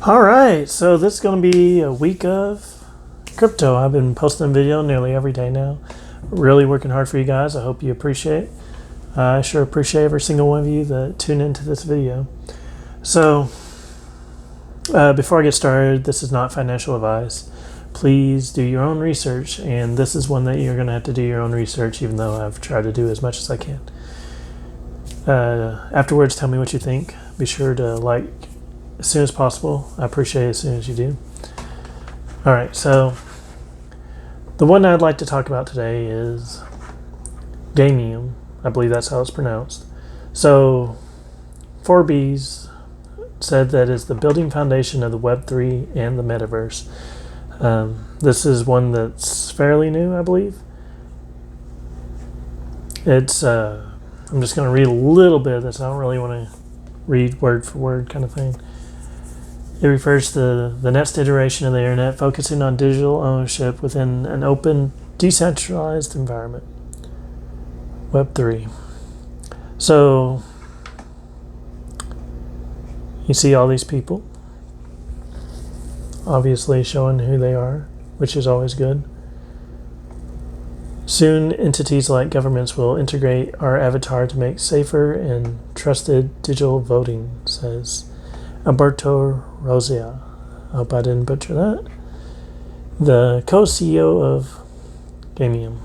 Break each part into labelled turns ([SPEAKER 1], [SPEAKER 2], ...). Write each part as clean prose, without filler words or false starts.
[SPEAKER 1] All right, so this is going to be a week of crypto. I've been posting a video nearly every day now. Really working hard for you guys. I hope you appreciate. I sure appreciate every single one of you that tune into this video. So, before I get started, this is not financial advice. Please do your own research, and this is one that you're going to have to do your own research, even though I've tried to do as much as I can. Afterwards, tell me what you think. Be sure to like as soon as possible. I appreciate it as soon as you do. All right, so the one I'd like to talk about today is Gamium. I believe that's how it's pronounced. So Forbes said that it's the building foundation of the Web3 and the metaverse. This is one that's fairly new, I believe. It's I'm just going to read a little bit of this. I don't really want to read word for word kind of thing. It refers to the next iteration of the internet, focusing on digital ownership within an open, decentralized environment. Web3. So, you see all these people, obviously showing who they are, which is always good. Soon, entities like governments will integrate our avatar to make safer and trusted digital voting, says Alberto Rosia. I hope I didn't butcher that. The co-CEO of Gamium.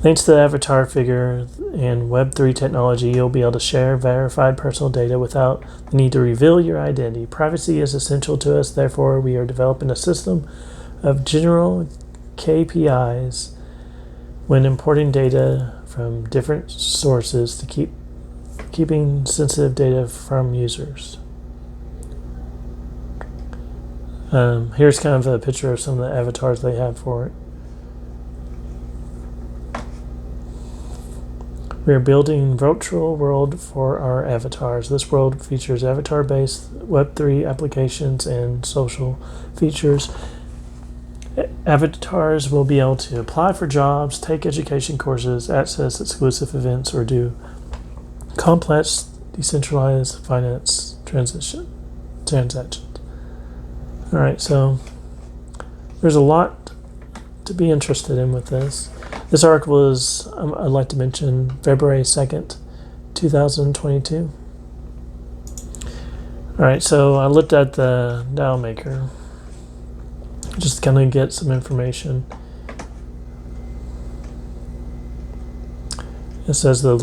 [SPEAKER 1] Thanks to the avatar figure and Web3 technology, you'll be able to share verified personal data without the need to reveal your identity. Privacy is essential to us, therefore we are developing a system of general KPIs when importing data from different sources to keeping sensitive data from users. Here's kind of a picture of some of the avatars they have for it. We are building a virtual world for our avatars. This world features avatar-based Web3 applications and social features. Avatars will be able to apply for jobs, take education courses, access exclusive events, or do complex decentralized finance transactions. All right, so there's a lot to be interested in with this. This article is, I'd like to mention, February 2nd, 2022. All right, so I looked at the Dialmaker just to kind of get some information. It says the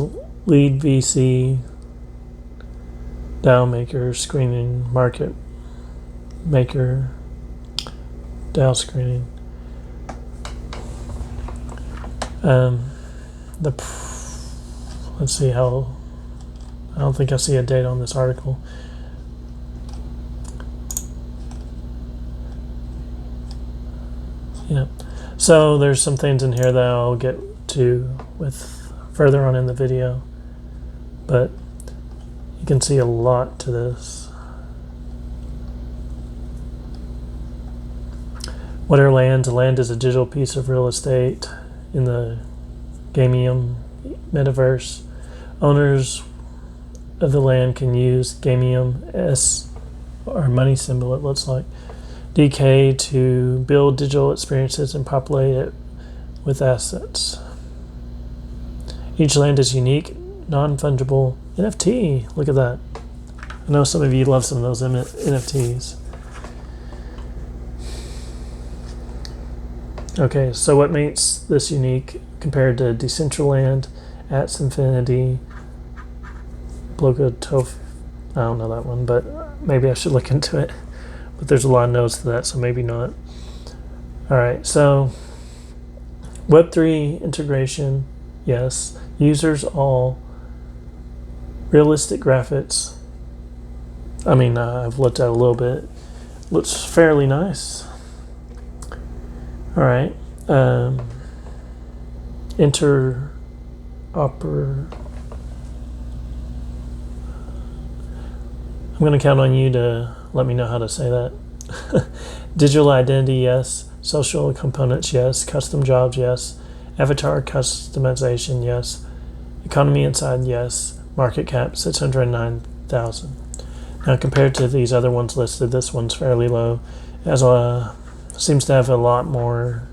[SPEAKER 1] lead VC Dialmaker screening market maker DAO screening. Let's see how. I don't think I see a date on this article. Yeah. So there's some things in here that I'll get to with further on in the video, but you can see a lot to this. What are lands? Land is a digital piece of real estate in the Gamium metaverse. Owners of the land can use Gamium S, or money symbol it looks like, DK, to build digital experiences and populate it with assets. Each land is unique, non-fungible NFT. Look at that. I know some of you love some of those NFTs. Okay, so what makes this unique compared to Decentraland, Ats Infinity, Blogotof? I don't know that one, but maybe I should look into it. But there's a lot of nodes to that, so maybe not. All right, so Web3 integration, yes. Users all. Realistic graphics. I mean, I've looked at it a little bit. Looks fairly nice. All right. Interoper. I'm going to count on you to let me know how to say that. Digital identity, yes. Social components, yes. Custom jobs, yes. Avatar customization, yes. Economy inside, yes. Market cap, 609,000. Now, compared to these other ones listed, this one's fairly low. It has seems to have a lot more.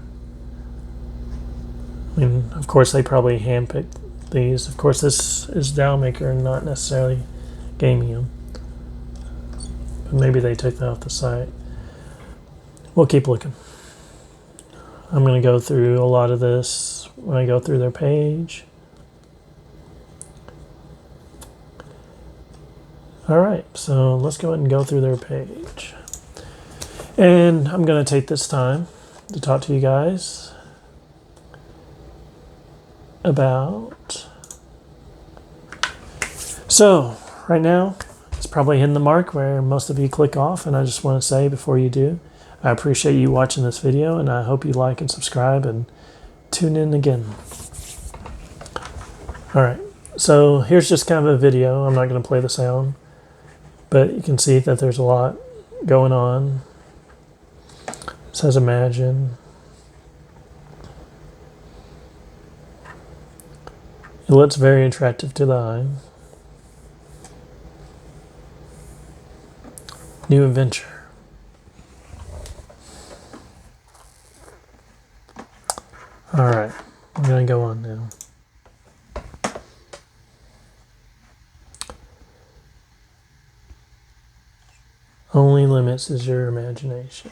[SPEAKER 1] I mean, of course, they probably handpicked these. Of course, this is Dialmaker and not necessarily Gamium. But maybe they took that off the site. We'll keep looking. I'm going to go through a lot of this when I go through their page. All right, so let's go ahead and go through their page. And I'm going to take this time to talk to you guys about. So, right now, it's probably hitting the mark where most of you click off, and I just want to say before you do, I appreciate you watching this video, and I hope you like and subscribe and tune in again. All right, so here's just kind of a video. I'm not going to play the sound, but you can see that there's a lot going on. It says imagine. It looks very attractive to the eye. New adventure. All right, I'm going to go on now. Only limits is your imagination.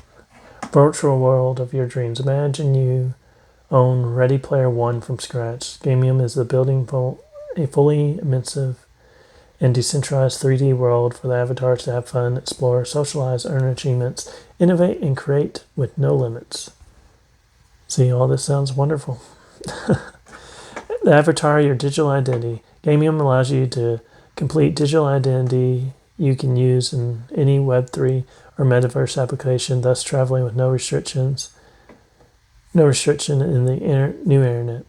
[SPEAKER 1] Virtual world of your dreams. Imagine you own Ready Player One from scratch. Gamium is the building a fully immersive and decentralized 3D world for the avatars to have fun, explore, socialize, earn achievements, innovate, and create with no limits. See, all this sounds wonderful. The avatar, your digital identity. Gamium allows you to complete digital identity you can use in any Web3 or Metaverse application, thus traveling with no restriction in the new internet.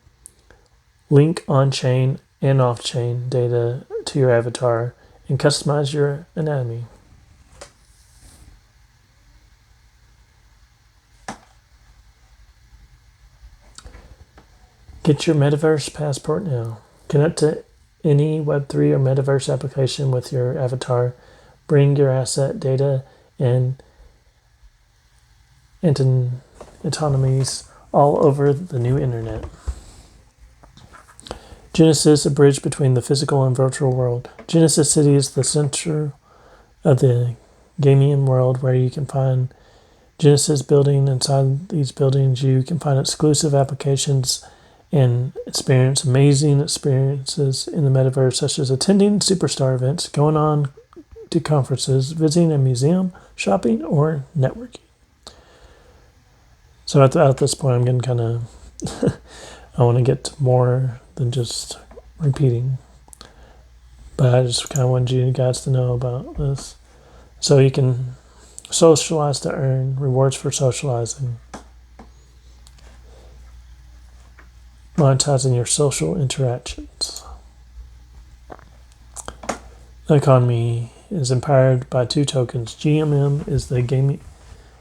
[SPEAKER 1] Link on-chain and off-chain data to your avatar and customize your anatomy. Get your Metaverse passport now. Connect to any Web3 or Metaverse application with your avatar. Bring your asset data and autonomies all over the new internet. Genesis, a bridge between the physical and virtual world. Genesis City is the center of the Gamium world where you can find Genesis building. Inside these buildings, you can find exclusive applications and experience amazing experiences in the metaverse, such as attending superstar events, going on to conferences, visiting a museum, shopping, or networking. So at this point, I'm getting kind of, I want to get to more than just repeating. But I just kind of wanted you guys to know about this. So you can socialize to earn rewards for socializing. Monetizing your social interactions. The economy is empowered by two tokens. GMM is the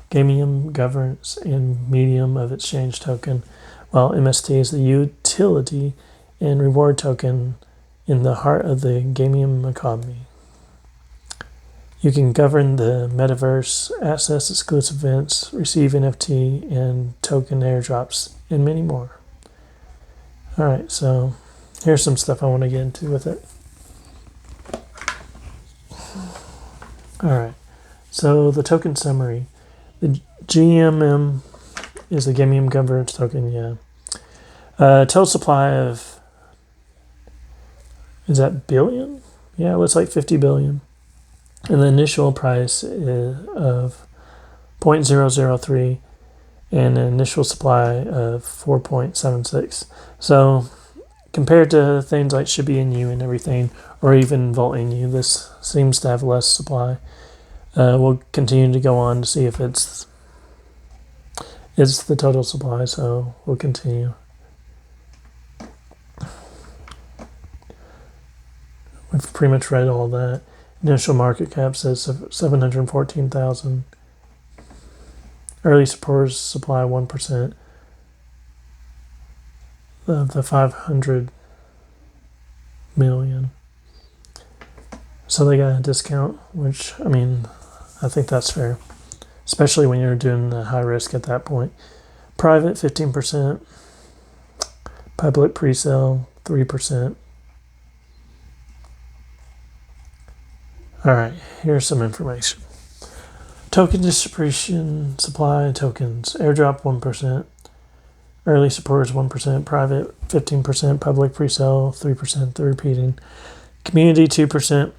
[SPEAKER 1] Gamium governance and medium of exchange token, while MST is the utility and reward token in the heart of the Gamium economy. You can govern the metaverse, access exclusive events, receive NFT and token airdrops, and many more. All right, so here's some stuff I want to get into with it. All right, so the token summary. The GMM is the Gamium governance token, yeah. Total supply of, is that billion? Yeah, it looks like 50 billion. And the initial price is of 0.003 and an initial supply of 4.76. So compared to things like Shiba Inu and everything, or even Vault Inu, this seems to have less supply. We'll continue to go on to see if it's the total supply, so we'll continue. We've pretty much read all that. Initial market cap says 714,000. Early supporters supply 1% of the 500 million. So they got a discount, which, I mean, I think that's fair, especially when you're doing the high risk at that point. Private, 15%. Public pre-sale, 3%. All right, here's some information. Token distribution, supply tokens. Airdrop, 1%. Early supporters, 1%. Private, 15%. Public pre-sale, 3%. They're repeating. Community, 2%.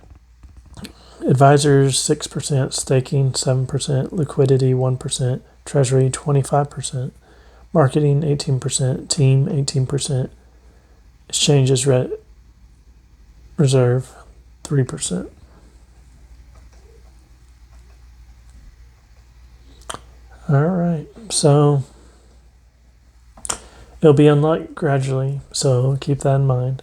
[SPEAKER 1] Advisors, 6%. Staking, 7%. Liquidity, 1%. Treasury, 25%. Marketing, 18%. Team, 18%. Exchanges, reserve, 3%. All right, so it'll be unlocked gradually, so keep that in mind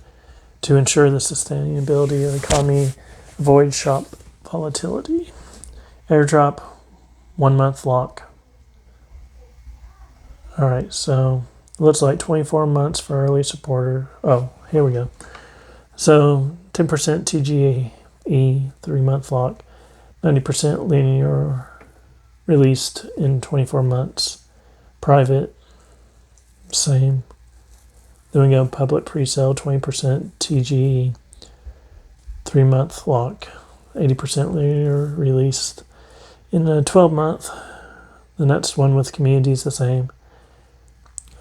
[SPEAKER 1] to ensure the sustainability of the economy, avoid shop volatility. Airdrop, 1 month lock. All right, so it looks like 24 months for early supporter. Oh, here we go. So 10% TGE, 3 month lock, 90% linear released in 24 months. Private, same. Then we go public pre-sale, 20% TGE, 3 month lock, 80% linear released in a 12 month. The next one with community is the same.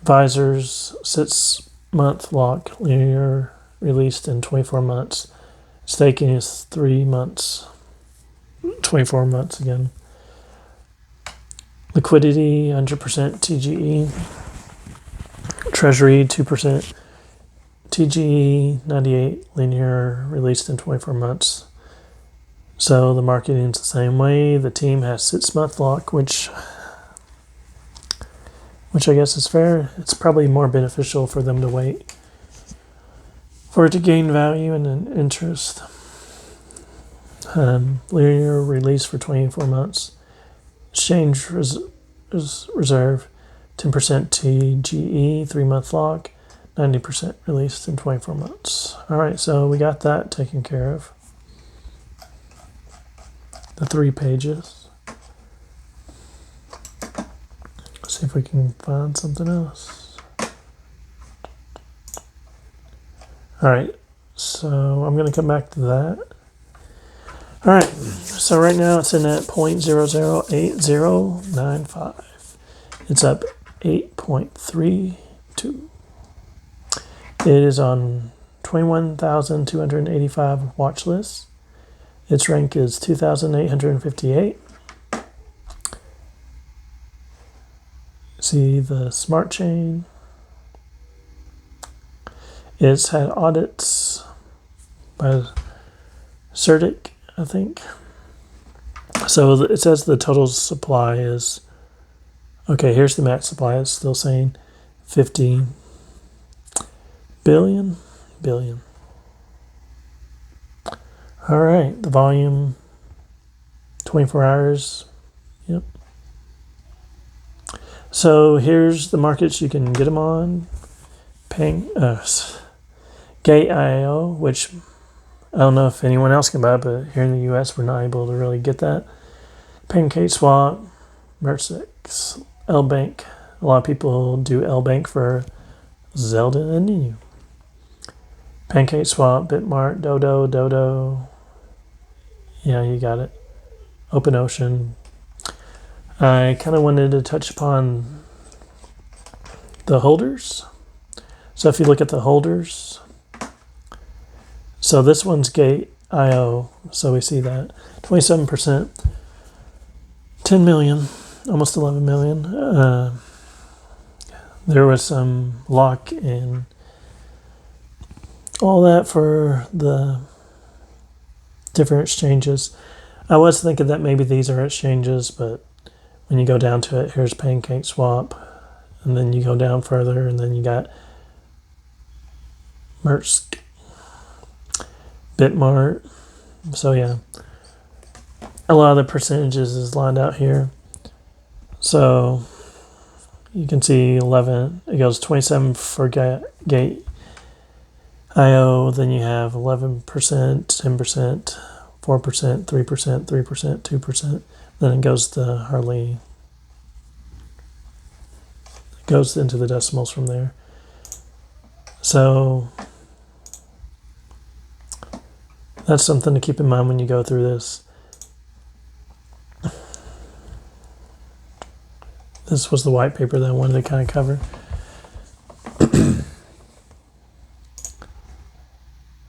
[SPEAKER 1] Advisors, 6 month lock, linear released in 24 months. Staking is 3 months, 24 months again. Liquidity, 100% TGE. Treasury, 2% TGE, 98 linear released in 24 months. So the marketing is the same way. The team has 6 month lock, which I guess is fair. It's probably more beneficial for them to wait for it to gain value and interest. Linear release for 24 months. Exchange reserve, 10% TGE, 3 month lock, 90% released in 24 months. All right, so we got that taken care of. The 3 pages. Let's see if we can find something else. All right, so I'm going to come back to that. All right, so right now it's in at 0.008095. It's up 8.32. It is on 21,285 watch lists. Its rank is 2,858. See the smart chain. It's had audits by Certic, I think. So it says the total supply is, okay, here's the max supply. It's still saying 50 billion. All right, the volume, 24 hours. Yep. So here's the markets you can get them on. Gate.io, which I don't know if anyone else can buy it, but here in the US, we're not able to really get that. Pancake Swap, Mercix, LBank. A lot of people do LBank for Zelda and you. Pancake Swap, Bitmart, Dodo. Yeah, you got it. OpenOcean. I kind of wanted to touch upon the holders. So if you look at the holders, so this one's Gate.io, so we see that 27%, 10 million, almost 11 million. There was some lock in all that for the different exchanges. I was thinking that maybe these are exchanges, but when you go down to it, here's Pancake Swap, and then you go down further, and then you got Mercix, Bitmart. So yeah, a lot of the percentages is lined out here. So you can see 11, it goes 27 for Gate.io, then you have 11%, 10%, 4%, 3%, 3%, 2%. Then it goes to goes into the decimals from there. So that's something to keep in mind when you go through this. This was the white paper that I wanted to kind of cover.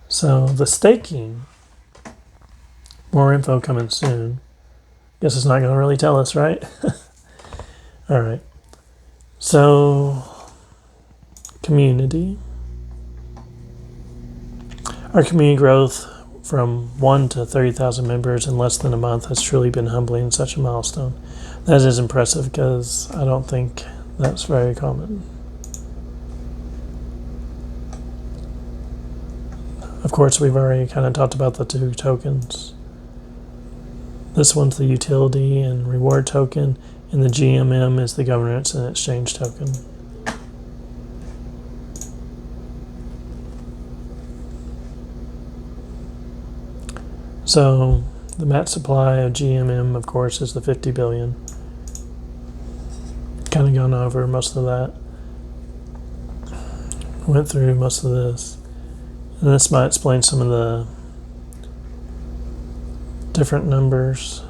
[SPEAKER 1] So the staking, more info coming soon. Guess it's not going to really tell us, right? All right. So, community. Our community growth from 1 to 30,000 members in less than a month has truly been humbling, such a milestone. That is impressive because I don't think that's very common. Of course, we've already kind of talked about the two tokens. This one's the utility and reward token, and the GMM is the governance and exchange token. So the max supply of GMM, of course, is the 50 billion. Kind of gone over most of that. Went through most of this. And this might explain some of the different numbers.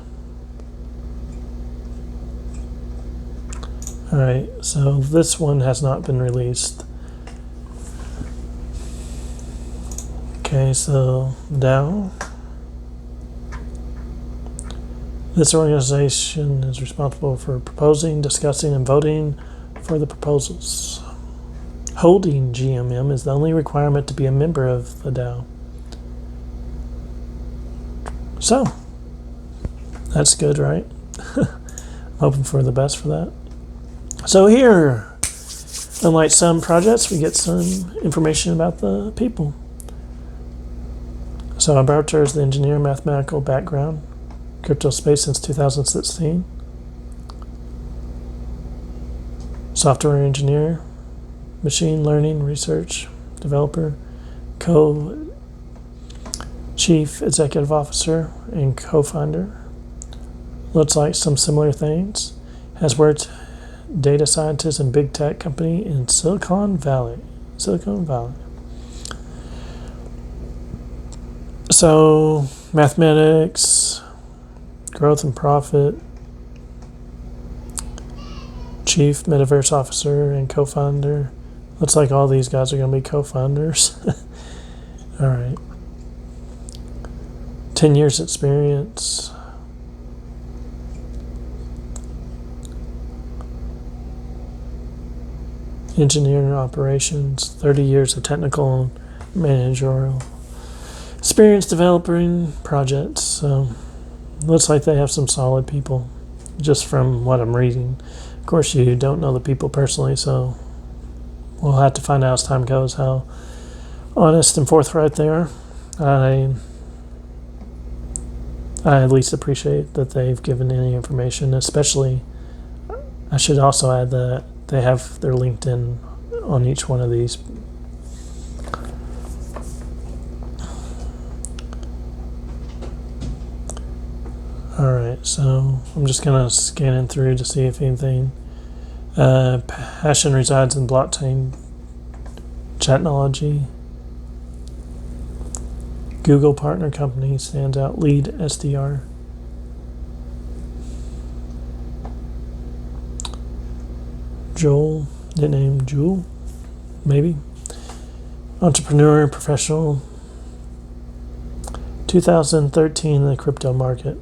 [SPEAKER 1] Alright, so this one has not been released. Okay, so DAO. This organization is responsible for proposing, discussing, and voting for the proposals. Holding GMM is the only requirement to be a member of the DAO. So, that's good, right? I'm hoping for the best for that. So here, unlike some projects, we get some information about the people. So Alberto is the engineer, mathematical background, crypto space since 2016. Software engineer, machine learning research developer, co-chief executive officer, and co-founder. Looks like some similar things. Has worked data scientist and big tech company in Silicon Valley. So mathematics, growth and profit, chief metaverse officer and co-founder. Looks like all these guys are going to be co-founders. All right. 10 years experience. Engineering operations, 30 years of technical and managerial experience developing projects. So looks like they have some solid people just from what I'm reading. Of course, you don't know the people personally, so we'll have to find out as time goes how honest and forthright they are. I at least appreciate that they've given any information, especially I should also add that they have their LinkedIn on each one of these. Alright, so I'm just kind of scanning through to see if anything. Passion resides in blockchain technology. Google partner company stands out. Lead SDR. Joel, nickname Jewel, maybe. Entrepreneur, professional. 2013 in the crypto market.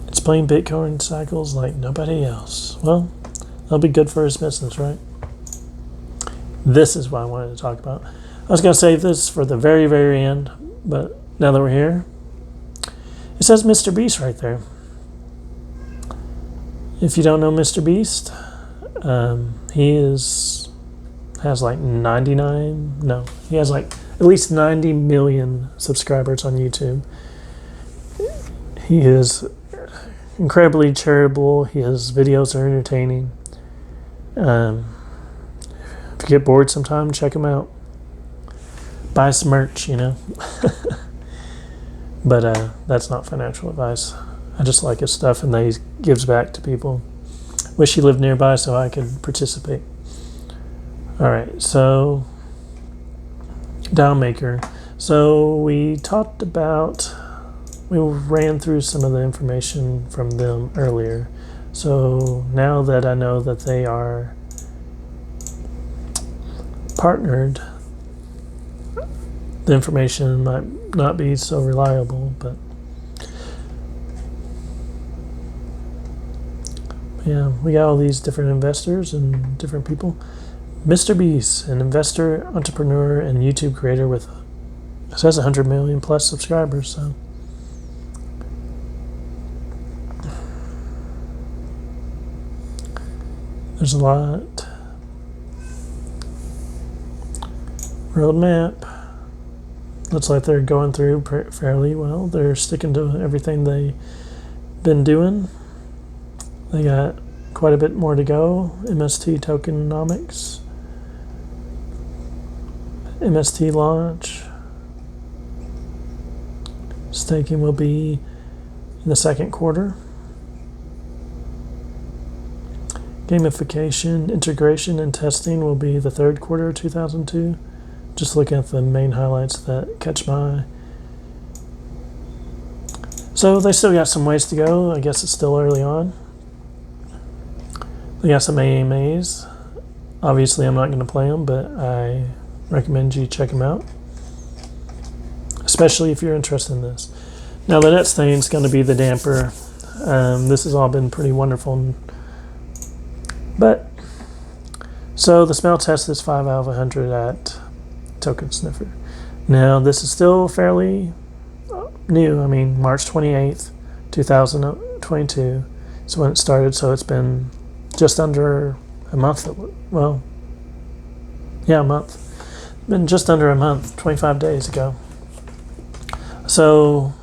[SPEAKER 1] Explain Bitcoin cycles like nobody else. Well, that'll be good for his business, right? This is what I wanted to talk about. I was going to save this for the very, very end, but now that we're here, it says Mr. Beast right there. If you don't know Mr. Beast, he has like 99, no, he has like at least 90 million subscribers on YouTube. He is incredibly charitable. His videos are entertaining. If you get bored sometime, check him out. buy some merch, But that's not financial advice. I just like his stuff, and that he gives back to people. Wish he lived nearby so I could participate. All right, so Dialmaker. So we ran through some of the information from them earlier. So now that I know that they are partnered, the information might not be so reliable, but yeah, we got all these different investors and different people. Mr. Beast, an investor, entrepreneur, and YouTube creator with, it says 100 million plus subscribers, so there's a lot. Roadmap. Looks like they're going through fairly well. They're sticking to everything they've been doing. They got quite a bit more to go. MST tokenomics. MST launch. Staking will be in the second quarter. Gamification, integration, and testing will be the third quarter of 2002. Just looking at the main highlights that catch my eye. So they still got some ways to go. I guess it's still early on. They got some AMAs. Obviously, I'm not going to play them, but I recommend you check them out, especially if you're interested in this. Now, the next thing is going to be the damper. This has all been pretty wonderful. So the smell test is 5 out of 100 at Token Sniffer. Now, this is still fairly new. I mean, March 28th, 2022 is when it started, so it's been just under a month. Well, yeah, a month. Been just under a month, 25 days ago. So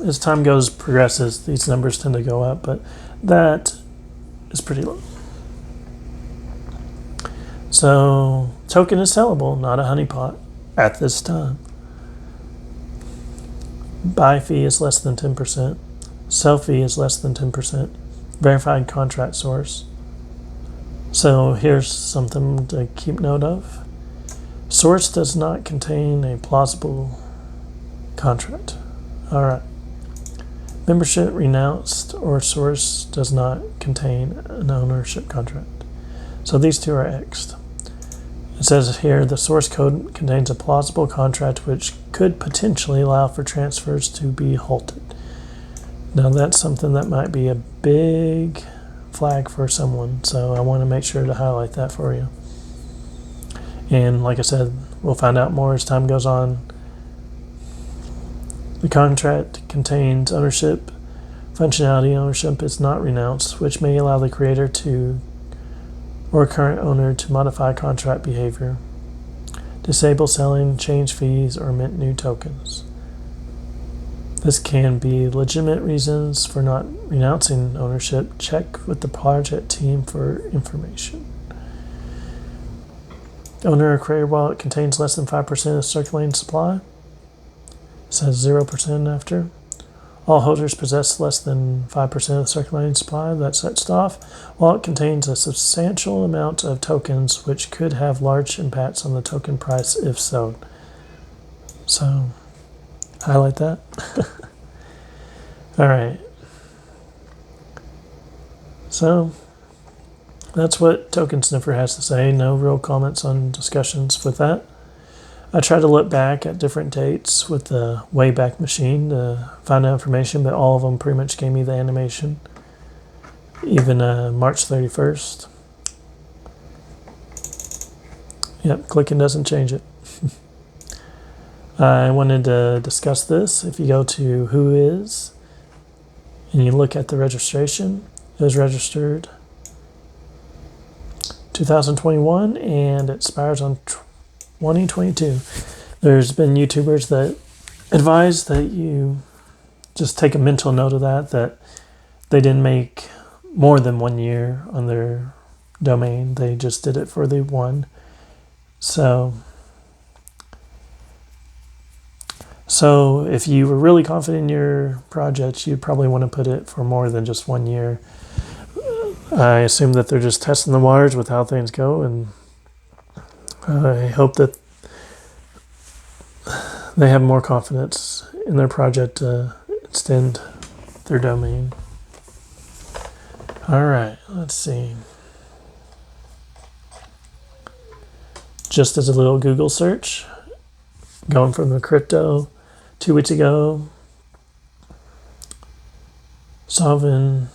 [SPEAKER 1] as time progresses, these numbers tend to go up, but that is pretty low. So token is sellable, not a honeypot at this time. Buy fee is less than 10%. Sell fee is less than 10%. Verified contract source. So here's something to keep note of. Source does not contain a plausible contract. All right. Membership renounced or source does not contain an ownership contract. So these two are X'd. It says here the source code contains a plausible contract which could potentially allow for transfers to be halted. Now that's something that might be a big flag for someone, so I want to make sure to highlight that for you. And like I said, we'll find out more as time goes on. The contract contains ownership. Functionality ownership is not renounced, which may allow the creator or current owner to modify contract behavior, disable selling, change fees, or mint new tokens. This can be legitimate reasons for not renouncing ownership. Check with the project team for information. Owner or creator wallet contains less than 5% of circulating supply. It says 0% after. All holders possess less than 5% of the circulating supply. That's set off. Wallet contains a substantial amount of tokens which could have large impacts on the token price if sold. So, highlight that. All right. So, that's what Token Sniffer has to say. No real comments on discussions with that. I tried to look back at different dates with the Wayback Machine to find out information, but all of them pretty much gave me the animation. Even March 31st. Yep, clicking doesn't change it. I wanted to discuss this. If you go to Who Is and you look at the registration, it was registered 2021 and it expires on 2022. There's been YouTubers that advise that you just take a mental note of that they didn't make more than 1 year on their domain. They just did it for the one. So So if you were really confident in your project, you'd probably want to put it for more than just 1 year. I assume that they're just testing the waters with how things go, and I hope that they have more confidence in their project to extend their domain. All right, let's see. Just as a little Google search, going from the crypto 2 weeks ago, solving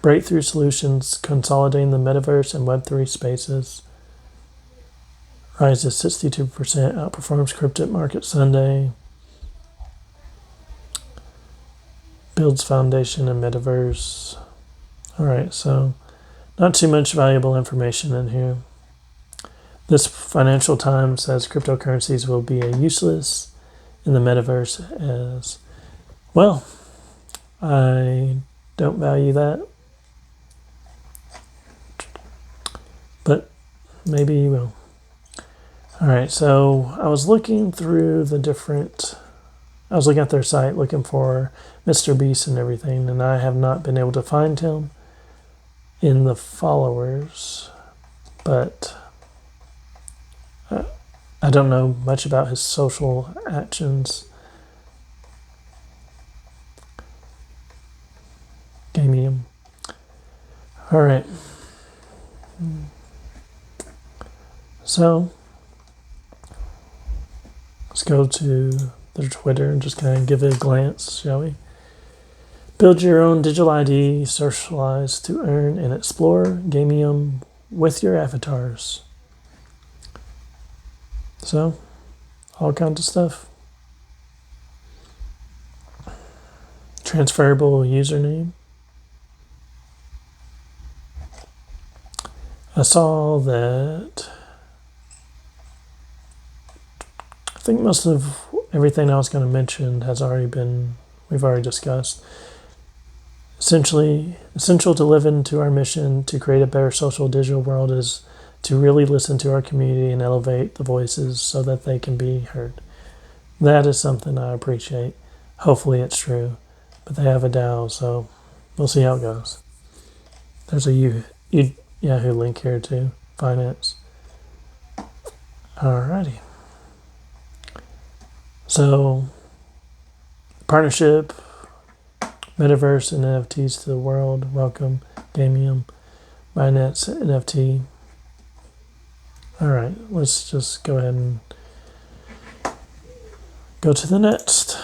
[SPEAKER 1] breakthrough solutions, consolidating the metaverse and Web3 spaces. Rises 62%, outperforms crypto market Sunday. Builds foundation in metaverse. All right, so not too much valuable information in here. This Financial Times says cryptocurrencies will be useless in the metaverse as well. I don't value that, but maybe you will. All right, so I was looking through I was looking at their site looking for Mr. Beast and everything, and I have not been able to find him in the followers, but I don't know much about his social actions. Gamium. All right. So let's go to their Twitter and just kind of give it a glance, shall we? Build your own digital ID, socialize to earn and explore Gamium with your avatars. So, all kinds of stuff. Transferable username. I saw that I think most of everything I was going to mention we've already discussed. Essential to live into our mission to create a better social digital world is to really listen to our community and elevate the voices so that they can be heard. That is something I appreciate. Hopefully it's true. But they have a DAO, so we'll see how it goes. There's a Yahoo link here too. Finance. Alrighty. So, partnership, metaverse and NFTs to the world. Welcome, Gamium, Binance NFT. All right, let's just go ahead and go to the next.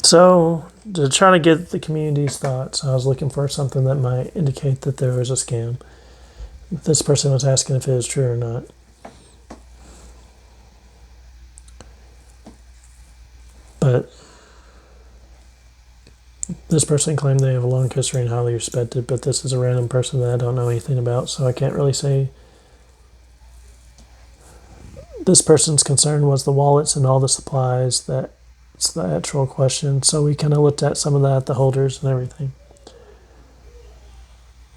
[SPEAKER 1] So, to try to get the community's thoughts, I was looking for something that might indicate that there was a scam. This person was asking if it was true or not. But this person claimed they have a long history and highly respected, but this is a random person that I don't know anything about, so I can't really say. This person's concern was the wallets and all the supplies. That's the actual question. So we kind of looked at some of that, the holders and everything.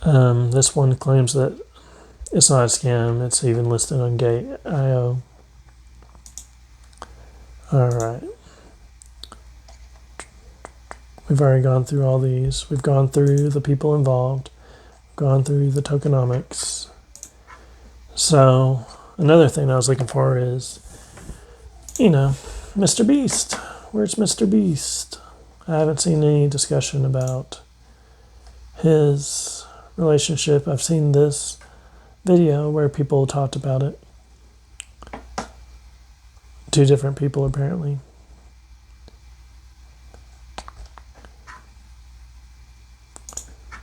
[SPEAKER 1] This one claims that it's not a scam. It's even listed on Gate.io. All right. We've already gone through all these. We've gone through the people involved, gone through the tokenomics. So another thing I was looking for is, Mr. Beast. Where's Mr. Beast? I haven't seen any discussion about his relationship. I've seen this video where people talked about it. 2 different people apparently.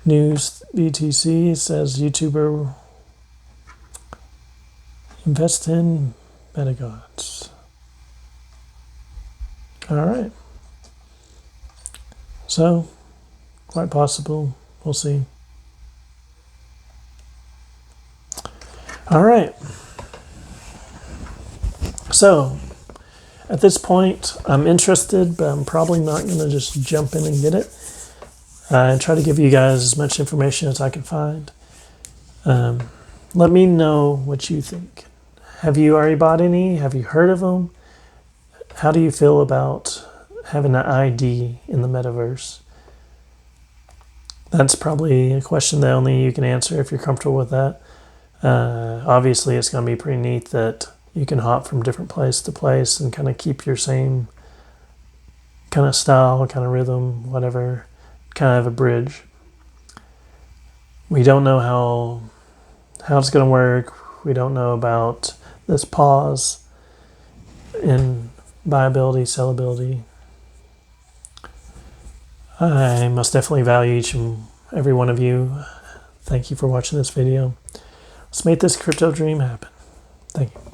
[SPEAKER 1] News BTC says YouTuber invest in metagods. All right. So, quite possible. We'll see. All right. So, at this point, I'm interested, but I'm probably not going to just jump in and get it. I try to give you guys as much information as I can find. Let me know what you think. Have you already bought any? Have you heard of them? how do you feel about having an ID in the metaverse? That's probably a question that only you can answer if you're comfortable with that. Obviously, it's going to be pretty neat that you can hop from different place to place and kind of keep your same kind of style, kind of rhythm, whatever, kind of have a bridge. We don't know how it's going to work. We don't know about this pause in buyability, sellability. I most definitely value each and every one of you. Thank you for watching this video. Let's make this crypto dream happen. Thank you.